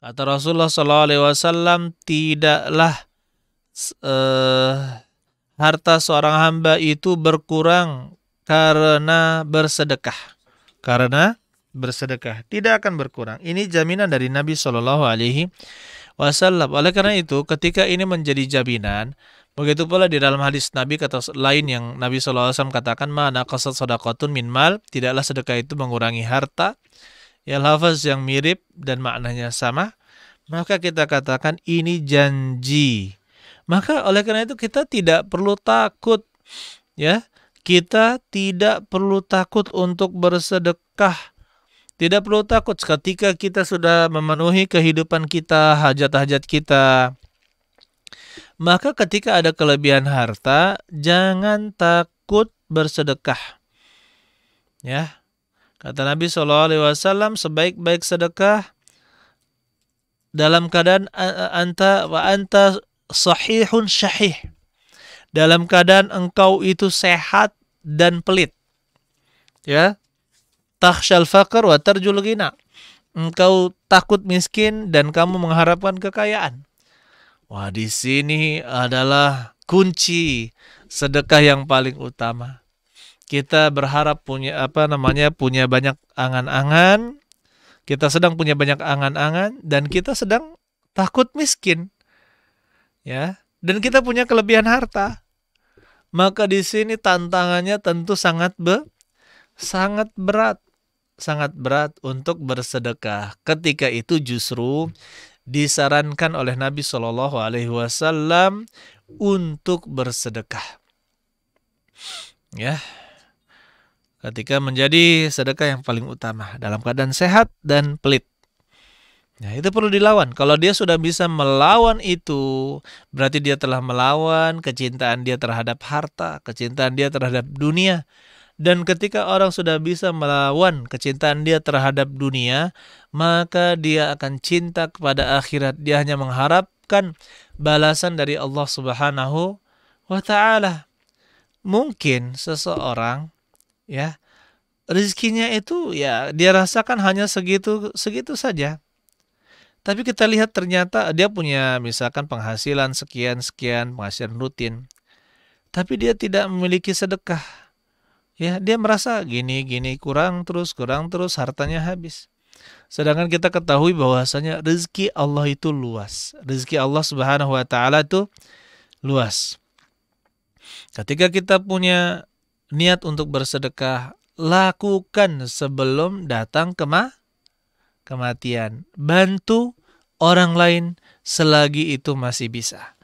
Kata Rasulullah SAW, tidaklah eh, harta seorang hamba itu berkurang karena bersedekah. Karena bersedekah tidak akan berkurang. Ini jaminan dari Nabi SAW. Oleh karena itu, ketika ini menjadi jaminan, begitu pula di dalam hadis Nabi kata lain yang Nabi SAW katakan, mana qasad sadaqatun min mal, tidaklah sedekah itu mengurangi harta. Ya, lafaz yang mirip dan maknanya sama, maka kita katakan ini janji. Maka oleh karena itu kita tidak perlu takut, ya. Kita tidak perlu takut untuk bersedekah. Tidak perlu takut ketika kita sudah memenuhi kehidupan kita, hajat-hajat kita. Maka ketika ada kelebihan harta, jangan takut bersedekah. Ya. Kata Nabi SAW, sebaik-baik sedekah dalam keadaan anta sahihun syahih. Dalam keadaan engkau itu sehat dan pelit. Ya. Takhsyal faqr wa tarjul ghina. Engkau takut miskin dan kamu mengharapkan kekayaan. Wah, di sini adalah kunci sedekah yang paling utama. Kita berharap punya banyak angan-angan. Kita sedang punya banyak angan-angan dan kita sedang takut miskin. Ya, dan kita punya kelebihan harta. Maka di sini tantangannya tentu sangat berat untuk bersedekah. Ketika itu justru disarankan oleh Nabi Shallallahu Alaihi Wasallam untuk bersedekah. Ya, ketika menjadi sedekah yang paling utama dalam keadaan sehat dan pelit. Nah, itu perlu dilawan. Kalau dia sudah bisa melawan itu, berarti dia telah melawan kecintaan dia terhadap harta, kecintaan dia terhadap dunia. Dan ketika orang sudah bisa melawan kecintaan dia terhadap dunia, maka dia akan cinta kepada akhirat. Dia hanya mengharapkan balasan dari Allah Subhanahu wa Ta'ala. Mungkin seseorang, ya, rezekinya itu ya dia rasakan hanya segitu saja. Tapi kita lihat ternyata dia punya misalkan penghasilan sekian, penghasilan rutin. Tapi dia tidak memiliki sedekah. Ya, dia merasa gini kurang terus hartanya habis. Sedangkan kita ketahui bahwasanya rezeki Allah itu luas. Rezeki Allah Subhanahu wa Ta'ala itu luas. Ketika kita punya niat untuk bersedekah, lakukan sebelum datang kematian. Bantu orang lain selagi itu masih bisa.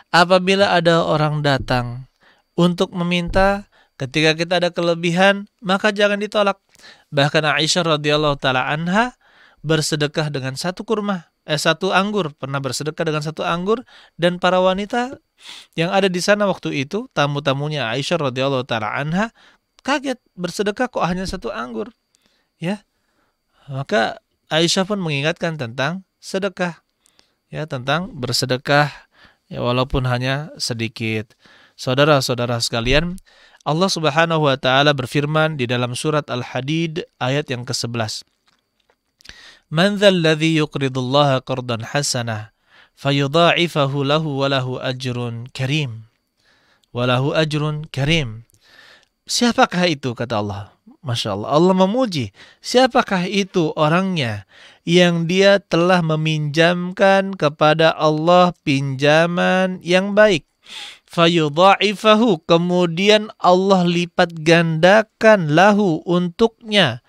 Apabila ada orang datang untuk meminta, ketika kita ada kelebihan, maka jangan ditolak. Bahkan Aisyah radhiyallahu taala anha bersedekah dengan satu anggur, pernah bersedekah dengan satu anggur, dan para wanita yang ada di sana waktu itu, tamu-tamunya Aisyah radhiyallahu taala anha, kaget, bersedekah kok hanya satu anggur. Ya. Maka Aisyah pun mengingatkan tentang sedekah, ya, tentang bersedekah, ya, walaupun hanya sedikit. Saudara-saudara sekalian, Allah Subhanahu wa Ta'ala berfirman di dalam surat Al-Hadid ayat yang ke-11. Man dzal ladzi yuqridullaha qardan hasanah fayudha'ifahu lahu wa lahu ajrun karim. Wa lahu ajrun karim. Siapakah itu, kata Allah? Masya Allah, Allah memuji. Siapakah itu orangnya yang dia telah meminjamkan kepada Allah pinjaman yang baik? Fayudha'ifahu, kemudian Allah lipat gandakan lahu untuknya.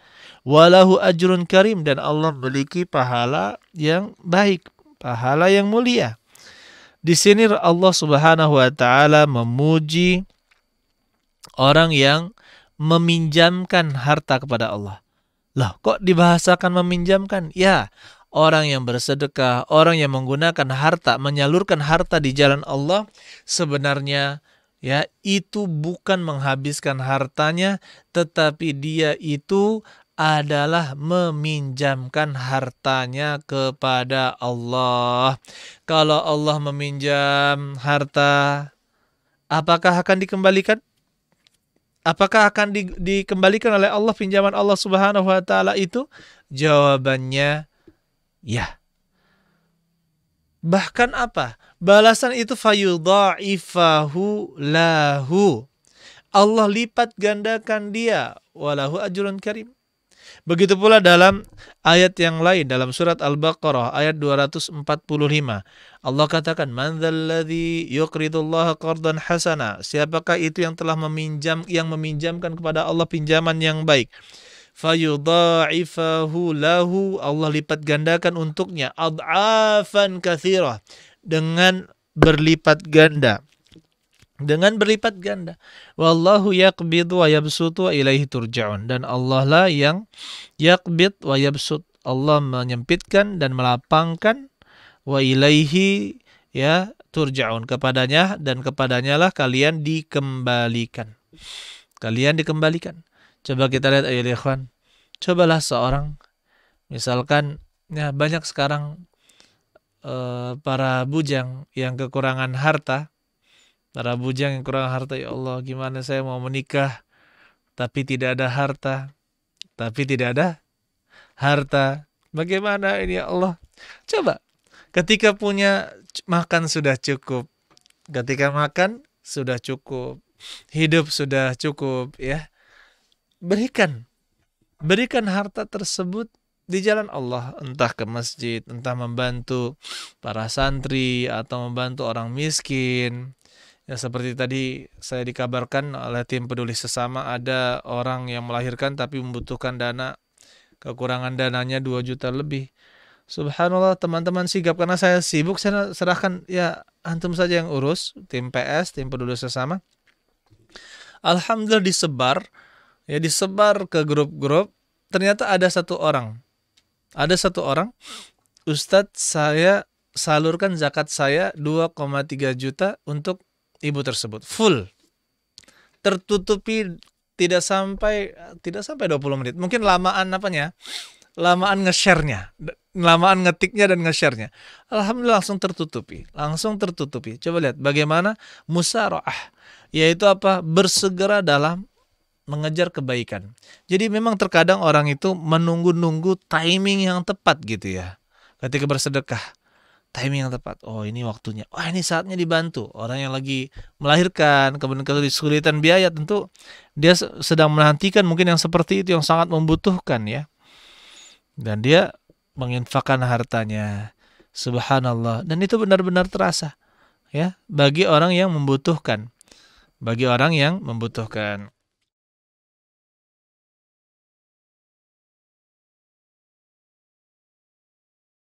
Walahu ajrun karim, dan Allah memiliki pahala yang baik, pahala yang mulia. Di sini Allah Subhanahu wa Ta'ala memuji orang yang meminjamkan harta kepada Allah. Loh, kok dibahasakan meminjamkan? Ya, orang yang bersedekah, orang yang menggunakan harta, menyalurkan harta di jalan Allah, sebenarnya ya itu bukan menghabiskan hartanya, tetapi dia itu adalah meminjamkan hartanya kepada Allah. Kalau Allah meminjam harta, apakah akan dikembalikan? Apakah akan dikembalikan oleh Allah pinjaman Allah Subhanahu wa Ta'ala itu? Jawabannya ya. Bahkan apa? Balasan itu fayudha'ifahu lahu. Allah lipat gandakan dia, walahu ajrun karim. Begitu pula dalam ayat yang lain dalam surat Al-Baqarah ayat 245. Allah katakan, "Man dzalladzi yuqridullaha qardan hasana?" Siapakah itu yang telah meminjamkan kepada Allah pinjaman yang baik? Fayudha'ifahu lahu, Allah lipat gandakan untuknya ad'afan katsirah, dengan berlipat ganda. Dengan berlipat ganda. Wallahu yaqbidu wa yabsutu wa ilaihi turja'un. Dan Allah lah yang yaqbid wa yabsut. Allah menyempitkan dan melapangkan, wa ilaihi ya turja'un, kepadanya dan kepadanya lah kalian dikembalikan. Kalian dikembalikan. Coba kita lihat ayo ikhwan. Cobalah seorang, misalkan ya banyak sekarang para bujang yang kekurangan harta. Para bujang yang kurang harta, ya Allah, gimana saya mau menikah tapi tidak ada harta. Bagaimana ini ya Allah? Coba, ketika punya makan sudah cukup. Ketika makan sudah cukup. Hidup sudah cukup, ya. Berikan harta tersebut di jalan Allah, entah ke masjid, entah membantu para santri atau membantu orang miskin. Ya, seperti tadi saya dikabarkan oleh tim peduli sesama, ada orang yang melahirkan tapi membutuhkan dana, kekurangan dananya 2 juta lebih. Subhanallah, teman-teman sigap, karena saya sibuk, saya serahkan, ya antum saja yang urus, tim PS, tim peduli sesama. Alhamdulillah disebar ke grup-grup. Ternyata ada satu orang, Ustadz, saya salurkan zakat saya 2,3 juta untuk ibu tersebut, full, tertutupi, tidak sampai 20 menit. Mungkin lamaan lamaan nge-share-nya, lamaan ngetiknya dan nge-share-nya. Alhamdulillah langsung tertutupi. Coba lihat bagaimana musara'ah, yaitu apa? Bersegera dalam mengejar kebaikan. Jadi memang terkadang orang itu menunggu-nunggu timing yang tepat gitu ya. Ketika bersedekah, timing yang tepat. Oh, ini waktunya. Wah, ini saatnya dibantu. Orang yang lagi melahirkan, kemudian kesulitan biaya, tentu dia sedang menantikan mungkin yang seperti itu, yang sangat membutuhkan ya. Dan dia menginfakkan hartanya. Subhanallah. Dan itu benar-benar terasa ya bagi orang yang membutuhkan.